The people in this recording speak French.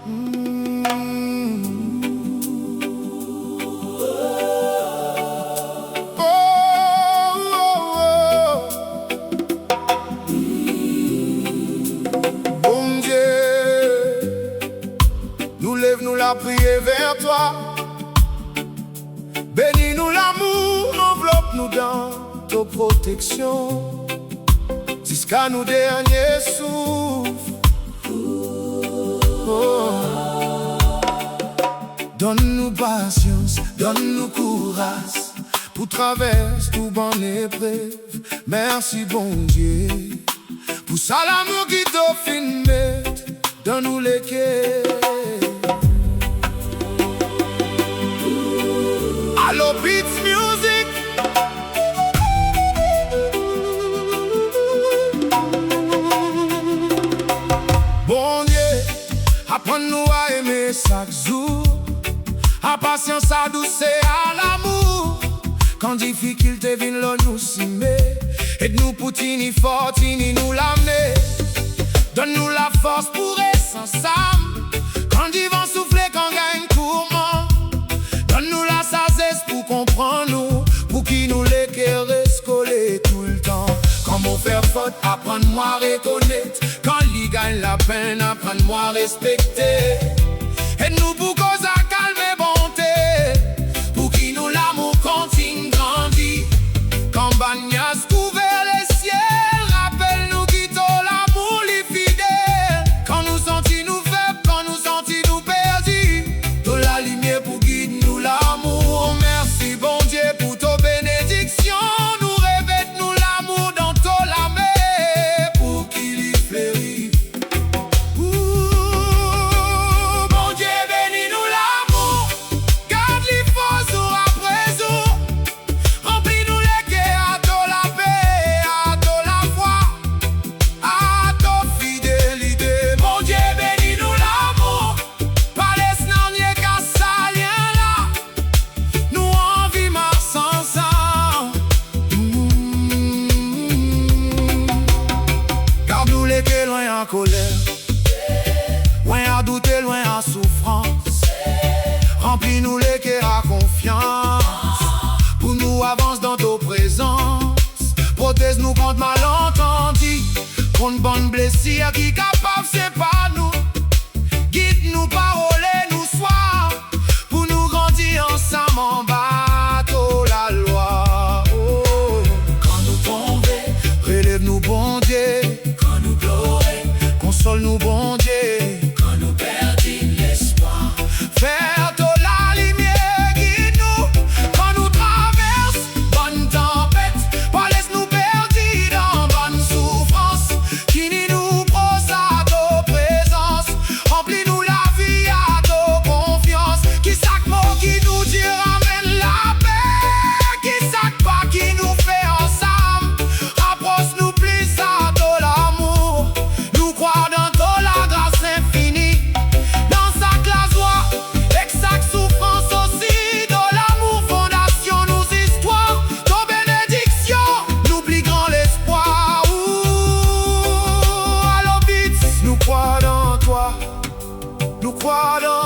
Bon Dieu, nous lève-nous la prière vers toi. Bénis-nous l'amour, enveloppe-nous dans ta protection, jusqu'à nos derniers souffles. Oh. Donne-nous patience, donne-nous courage pour traverser tout bonne épreuve. Merci bon Dieu pour ça l'amour qui t'a filmé. Donne-nous les quais. Allo Beats Music. Bon Dieu, apprends-nous à aimer chaque jour, à patience, à douceur, à l'amour. Quand difficulté vient là nous s'aimer, aide-nous pour tini fort, tini nous l'amener. Donne-nous la force pour rester ensemble, quand ils vont souffler, quand gagne courant. Donne-nous la sagesse pour comprendre nous, pour qui nous les querés coller tout le temps. Quand mon faire faute, apprends-moi à reconnaître. Quand il gagne la peine, apprends-moi à respecter. Aide-nous pour cause à calmer bonté, pour qui nous l'amour continue grandit. Quand Bagnas couvert les ciels, rappelle-nous qui t'a l'amour les fidèles. Quand nous sentis nous faibles, quand nous sentis nous perdus, de la lumière pour guider nous l'amour. Merci bon Dieu pour ta bénédiction. Nous revêt-nous l'amour dans ta lamée, pour qu'il y fleurit. Bon Dieu bénis-nous l'amour, garde les forces jour après jour. Remplis-nous les cœurs à ta la paix, à ta la foi, à ta fidélité. Bon Dieu bénis-nous l'amour, pas laisse n'en nier qu'à ça lien là. Nous envie marche ensemble. Garde-nous les cœurs loin en colère, loin à douter, loin à souffrance. Remplis-nous les cœurs à confiance, pour nous avance dans ta présence. Protège-nous contre malentendus, contre bonne blessure qui capable c'est pas nous. Guide-nous, parole nous soir, pour nous grandir ensemble en bateau la loi. Oh. Quand nous tomber, relève-nous bon Dieu. Quand nous pleurer, console-nous bon Dieu. Quand nous perdons l'espoir, faire de la lumière, guide-nous. Quand nous traversons bonne tempête, pas laisse-nous perdre dans bonne souffrance. Qui ni nous prose à ta présence, remplis-nous la vie à ta confiance. Qui sac mot qui nous dit ramène la paix, qui sac pas qui nous fait ensemble. Rapproche-nous plus à ta l'amour, nous croire dans ta la grâce infinie. Dans chaque la joie, et chaque souffrance aussi, dans l'amour fondation nos histoires. Ton bénédiction, n'oublie grand l'espoir. Allo Beats, nous crois dans toi, nous crois dans